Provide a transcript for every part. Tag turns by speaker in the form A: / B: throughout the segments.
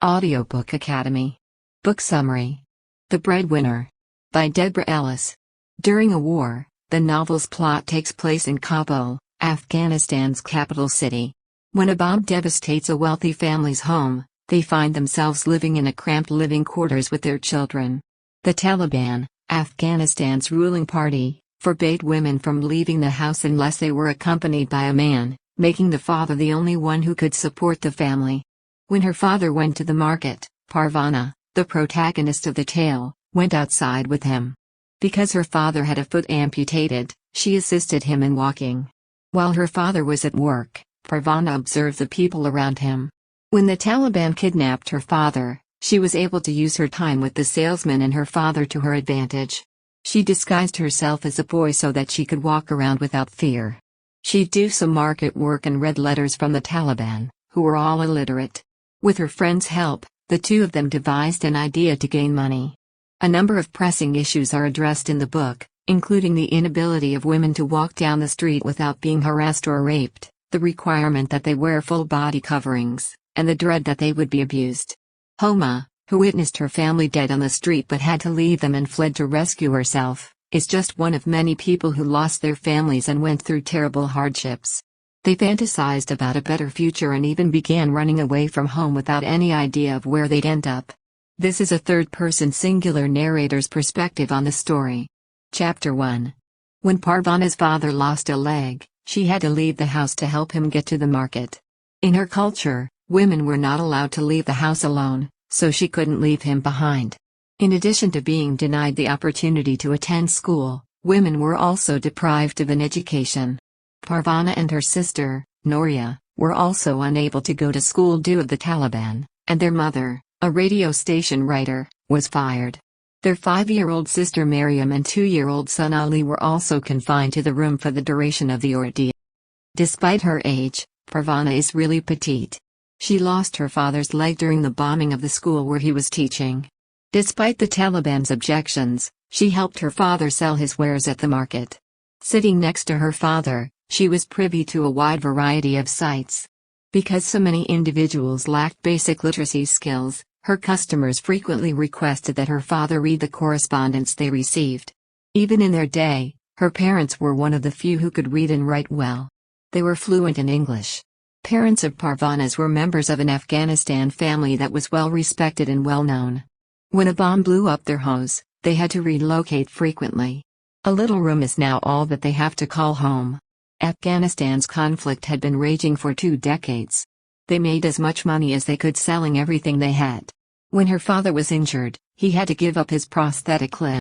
A: Audiobook Academy. Book Summary. The Breadwinner. By Deborah Ellis. During a war, the novel's plot takes place in Kabul, Afghanistan's capital city. When a bomb devastates a wealthy family's home, they find themselves living in a cramped living quarters with their children. The Taliban, Afghanistan's ruling party, forbade women from leaving the house unless they were accompanied by a man, making the father the only one who could support the family. When her father went to the market, Parvana, the protagonist of the tale, went outside with him. Because her father had a foot amputated, she assisted him in walking. While her father was at work, Parvana observed the people around him. When the Taliban kidnapped her father, she was able to use her time with the salesman and her father to her advantage. She disguised herself as a boy so that she could walk around without fear. She'd do some market work and read letters from the Taliban, who were all illiterate. With her friend's help, the two of them devised an idea to gain money. A number of pressing issues are addressed in the book, including the inability of women to walk down the street without being harassed or raped, the requirement that they wear full body coverings, and the dread that they would be abused. Homa, who witnessed her family dead on the street but had to leave them and fled to rescue herself, is just one of many people who lost their families and went through terrible hardships. They fantasized about a better future and even began running away from home without any idea of where they'd end up. This is a third-person singular narrator's perspective on the story. Chapter 1. When Parvana's father lost a leg, she had to leave the house to help him get to the market. In her culture, women were not allowed to leave the house alone, so she couldn't leave him behind. In addition to being denied the opportunity to attend school, women were also deprived of an education. Parvana and her sister, Noria, were also unable to go to school due to the Taliban, and their mother, a radio station writer, was fired. Their 5-year-old sister Mariam and 2-year-old son Ali were also confined to the room for the duration of the ordeal. Despite her age, Parvana is really petite. She lost her father's leg during the bombing of the school where he was teaching. Despite the Taliban's objections, she helped her father sell his wares at the market. Sitting next to her father, she was privy to a wide variety of sights. Because so many individuals lacked basic literacy skills, her customers frequently requested that her father read the correspondence they received. Even in their day, her parents were one of the few who could read and write well. They were fluent in English. Parents of Parvana's were members of an Afghanistan family that was well respected and well known. When a bomb blew up their house, they had to relocate frequently. A little room is now all that they have to call home. Afghanistan's conflict had been raging for 2 decades. They made as much money as they could selling everything they had. When her father was injured, he had to give up his prosthetic limb.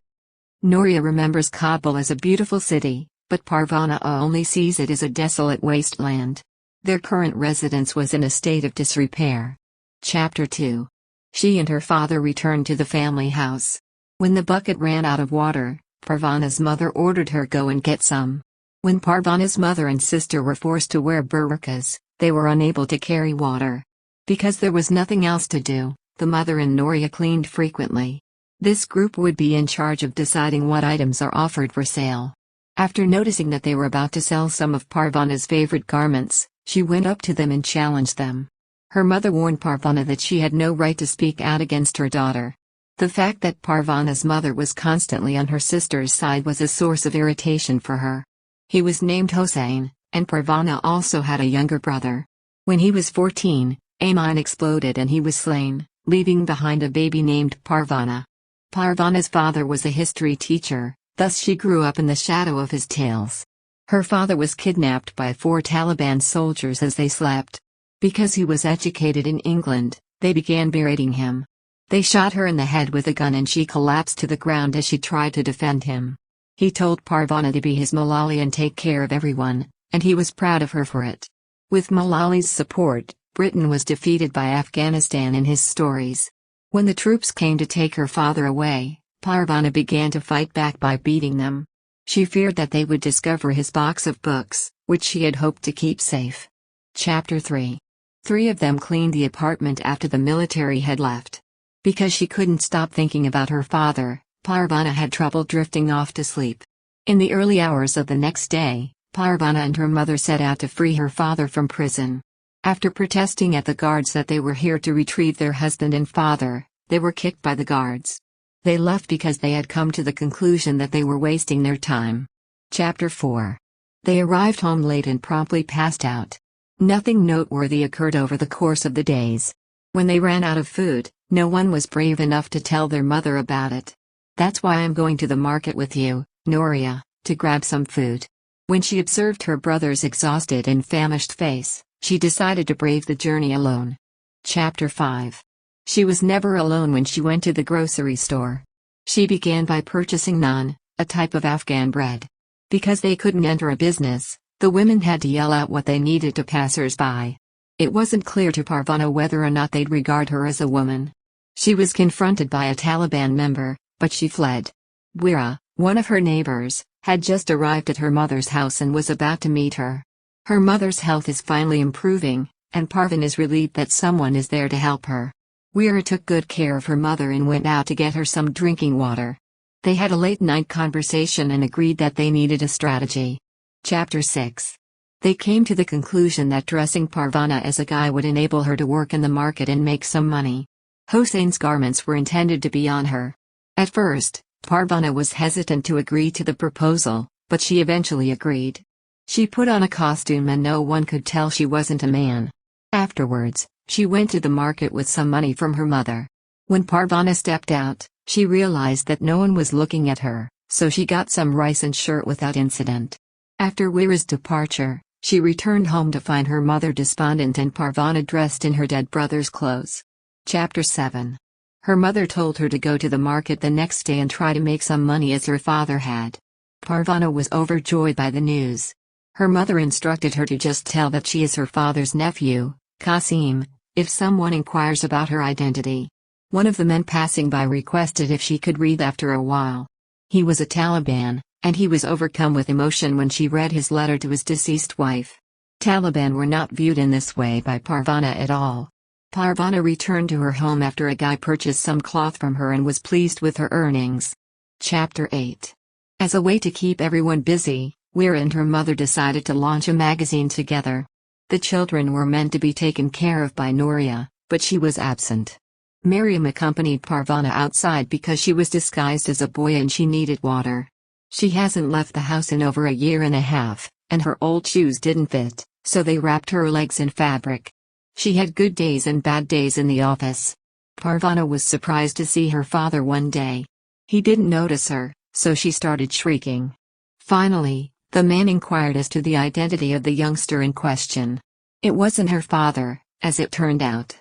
A: Noria remembers Kabul as a beautiful city, but Parvana only sees it as a desolate wasteland. Their current residence was in a state of disrepair. Chapter 2. She and her father returned to the family house. When the bucket ran out of water, Parvana's mother ordered her go and get some. When Parvana's mother and sister were forced to wear burqas, they were unable to carry water. Because there was nothing else to do, the mother and Noria cleaned frequently. This group would be in charge of deciding what items are offered for sale. After noticing that they were about to sell some of Parvana's favorite garments, she went up to them and challenged them. Her mother warned Parvana that she had no right to speak out against her daughter. The fact that Parvana's mother was constantly on her sister's side was a source of irritation for her. He was named Hossein, and Parvana also had a younger brother. When he was 14, a mine exploded and he was slain, leaving behind a baby named Parvana. Parvana's father was a history teacher, thus she grew up in the shadow of his tales. Her father was kidnapped by 4 Taliban soldiers as they slept. Because he was educated in England, they began berating him. They shot her in the head with a gun and she collapsed to the ground as she tried to defend him. He told Parvana to be his Malali and take care of everyone, and he was proud of her for it. With Malali's support, Britain was defeated by Afghanistan in his stories. When the troops came to take her father away, Parvana began to fight back by beating them. She feared that they would discover his box of books, which she had hoped to keep safe. Chapter 3. 3 of them cleaned the apartment after the military had left. Because she couldn't stop thinking about her father, Parvana had trouble drifting off to sleep. In the early hours of the next day, Parvana and her mother set out to free her father from prison. After protesting at the guards that they were here to retrieve their husband and father, they were kicked by the guards. They left because they had come to the conclusion that they were wasting their time. Chapter 4. They arrived home late and promptly passed out. Nothing noteworthy occurred over the course of the days. When they ran out of food, no one was brave enough to tell their mother about it. "That's why I'm going to the market with you, Noria, to grab some food." When she observed her brother's exhausted and famished face, she decided to brave the journey alone. Chapter 5. She was never alone when she went to the grocery store. She began by purchasing naan, a type of Afghan bread. Because they couldn't enter a business, the women had to yell out what they needed to passers-by. It wasn't clear to Parvana whether or not they'd regard her as a woman. She was confronted by a Taliban member, but she fled. Wira, one of her neighbors, had just arrived at her mother's house and was about to meet her. Her mother's health is finally improving, and Parvana is relieved that someone is there to help her. Wira took good care of her mother and went out to get her some drinking water. They had a late-night conversation and agreed that they needed a strategy. Chapter 6. They came to the conclusion that dressing Parvana as a guy would enable her to work in the market and make some money. Hossein's garments were intended to be on her. At first, Parvana was hesitant to agree to the proposal, but she eventually agreed. She put on a costume and no one could tell she wasn't a man. Afterwards, she went to the market with some money from her mother. When Parvana stepped out, she realized that no one was looking at her, so she got some rice and shirt without incident. After Wira's departure, she returned home to find her mother despondent and Parvana dressed in her dead brother's clothes. Chapter 7. Her mother told her to go to the market the next day and try to make some money as her father had. Parvana was overjoyed by the news. Her mother instructed her to just tell that she is her father's nephew, Qasim, if someone inquires about her identity. One of the men passing by requested if she could read after a while. He was a Taliban, and he was overcome with emotion when she read his letter to his deceased wife. Taliban were not viewed in this way by Parvana at all. Parvana returned to her home after a guy purchased some cloth from her and was pleased with her earnings. Chapter 8. As a way to keep everyone busy, Wira and her mother decided to launch a magazine together. The children were meant to be taken care of by Noria, but she was absent. Miriam accompanied Parvana outside because she was disguised as a boy and she needed water. She hasn't left the house in over a year and a half, and her old shoes didn't fit, so they wrapped her legs in fabric. She had good days and bad days in the office. Parvana was surprised to see her father one day. He didn't notice her, so she started shrieking. Finally, the man inquired as to the identity of the youngster in question. It wasn't her father, as it turned out.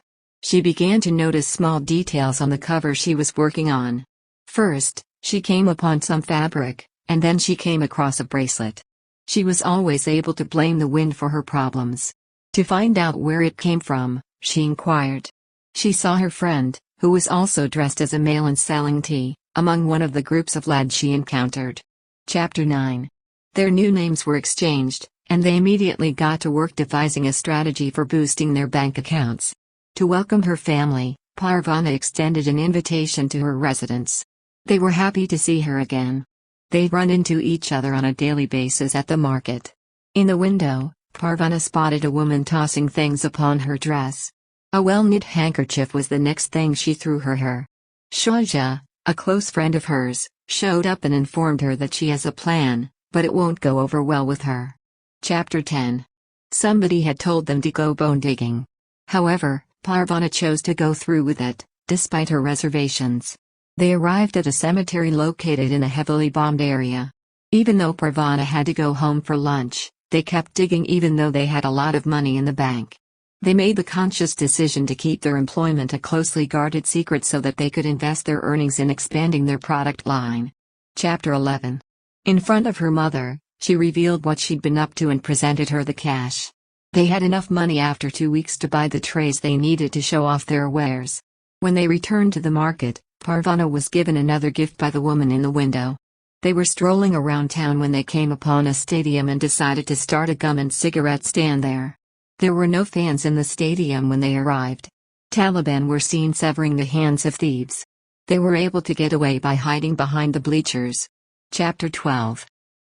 A: She began to notice small details on the cover she was working on. First, she came upon some fabric, and then she came across a bracelet. She was always able to blame the wind for her problems. To find out where it came from, she inquired. She saw her friend, who was also dressed as a male and selling tea, among one of the groups of lads she encountered. Chapter 9. Their new names were exchanged, and they immediately got to work devising a strategy for boosting their bank accounts. To welcome her family, Parvana extended an invitation to her residence. They were happy to see her again. They'd run into each other on a daily basis at the market. In the window, Parvana spotted a woman tossing things upon her dress. A well-knit handkerchief was the next thing she threw her hair. Shahja, a close friend of hers, showed up and informed her that she has a plan, but it won't go over well with her. Chapter 10. Somebody had told them to go bone digging. However, Parvana chose to go through with it, despite her reservations. They arrived at a cemetery located in a heavily bombed area. Even though Parvana had to go home for lunch, they kept digging even though they had a lot of money in the bank. They made the conscious decision to keep their employment a closely guarded secret so that they could invest their earnings in expanding their product line. Chapter 11. In front of her mother, she revealed what she'd been up to and presented her the cash. They had enough money after 2 weeks to buy the trays they needed to show off their wares. When they returned to the market, Parvana was given another gift by the woman in the window. They were strolling around town when they came upon a stadium and decided to start a gum and cigarette stand there. There were no fans in the stadium when they arrived. Taliban were seen severing the hands of thieves. They were able to get away by hiding behind the bleachers. Chapter 12.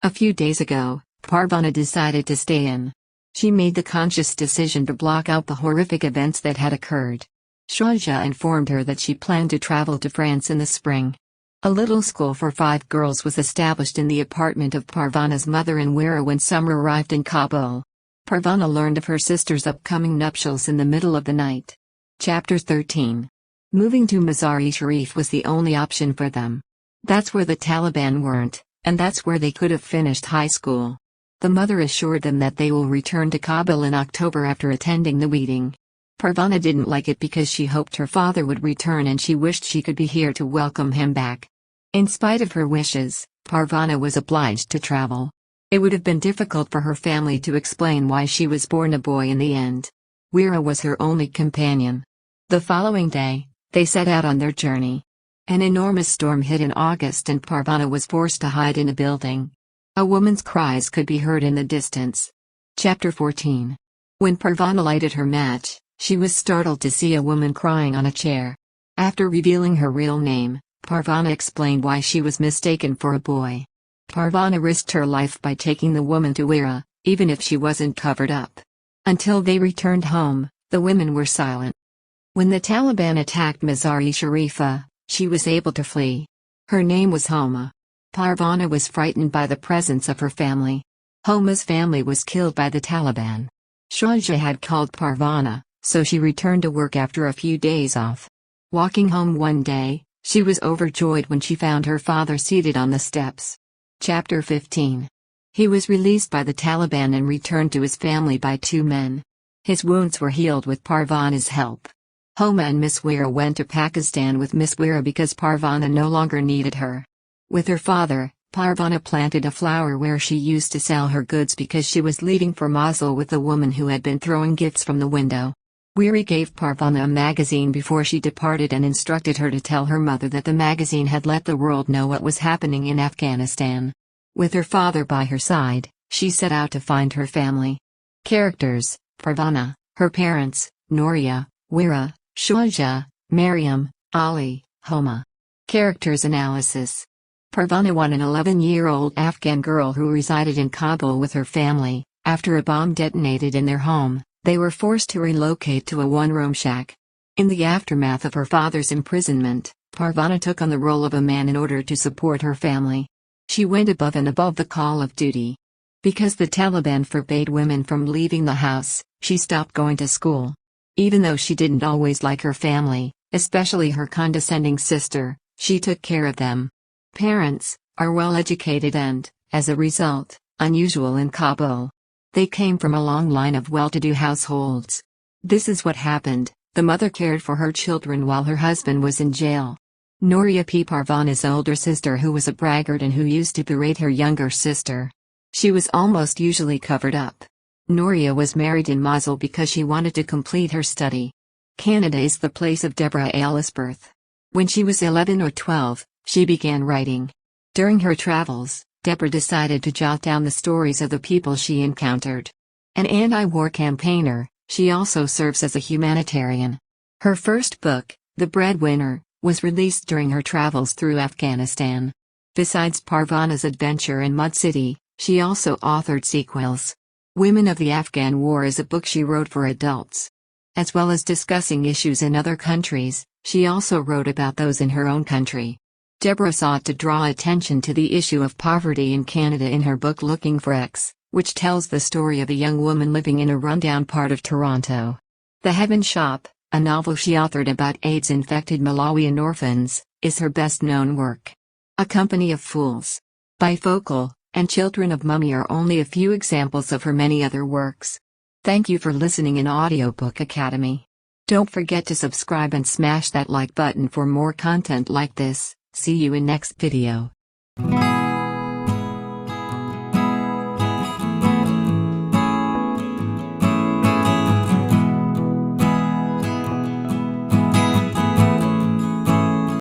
A: A few days ago, Parvana decided to stay in. She made the conscious decision to block out the horrific events that had occurred. Shahja informed her that she planned to travel to France in the spring. A little school for 5 girls was established in the apartment of Parvana's mother in Wira when summer arrived in Kabul. Parvana learned of her sister's upcoming nuptials in the middle of the night. Chapter 13. Moving to Mazar-i-Sharif was the only option for them. That's where the Taliban weren't, and that's where they could have finished high school. The mother assured them that they will return to Kabul in October after attending the wedding. Parvana didn't like it because she hoped her father would return and she wished she could be here to welcome him back. In spite of her wishes, Parvana was obliged to travel. It would have been difficult for her family to explain why she was born a boy in the end. Wira was her only companion. The following day, they set out on their journey. An enormous storm hit in August and Parvana was forced to hide in a building. A woman's cries could be heard in the distance. Chapter 14. When Parvana lighted her match, she was startled to see a woman crying on a chair. After revealing her real name, Parvana explained why she was mistaken for a boy. Parvana risked her life by taking the woman to Wira, even if she wasn't covered up. Until they returned home, the women were silent. When the Taliban attacked Mazar-i-Sharif, she was able to flee. Her name was Homa. Parvana was frightened by the presence of her family. Homa's family was killed by the Taliban. Shahja had called Parvana, so she returned to work after a few days off. Walking home one day, she was overjoyed when she found her father seated on the steps. Chapter 15. He was released by the Taliban and returned to his family by 2 men. His wounds were healed with Parvana's help. Homa and Miss Wira went to Pakistan with Miss Wira because Parvana no longer needed her. With her father, Parvana planted a flower where she used to sell her goods because she was leaving for Mosul with the woman who had been throwing gifts from the window. Wira gave Parvana a magazine before she departed and instructed her to tell her mother that the magazine had let the world know what was happening in Afghanistan. With her father by her side, she set out to find her family. Characters: Parvana, her parents, Nouria, Wira, Shahja, Mariam, Ali, Homa. Characters analysis. Parvana was an 11-year-old Afghan girl who resided in Kabul with her family. After a bomb detonated in their home, they were forced to relocate to a one-room shack. In the aftermath of her father's imprisonment, Parvana took on the role of a man in order to support her family. She went above and above the call of duty. Because the Taliban forbade women from leaving the house, she stopped going to school. Even though she didn't always like her family, especially her condescending sister, she took care of them. Parents are well educated and, as a result, unusual in Kabul. They came from a long line of well-to-do households. This is what happened: the mother cared for her children while her husband was in jail. Nouria P. Parvana's older sister, who was a braggart and who used to berate her younger sister. She was almost usually covered up. Nouria was married in Mosul because she wanted to complete her study. Canada is the place of Deborah Ellis' birth. When she was 11 or 12, she began writing. During her travels, Deborah decided to jot down the stories of the people she encountered. An anti-war campaigner, she also serves as a humanitarian. Her first book, The Breadwinner, was released during her travels through Afghanistan. Besides Parvana's adventure in Mud City, she also authored sequels. Women of the Afghan War is a book she wrote for adults. As well as discussing issues in other countries, she also wrote about those in her own country. Deborah sought to draw attention to the issue of poverty in Canada in her book Looking for X, which tells the story of a young woman living in a rundown part of Toronto. The Heaven Shop, a novel she authored about AIDS-infected Malawian orphans, is her best-known work. A Company of Fools, Bifocal, and Children of Mummy are only a few examples of her many other works. Thank you for listening in Audiobook Academy. Don't forget to subscribe and smash that like button for more content like this. See you in next video.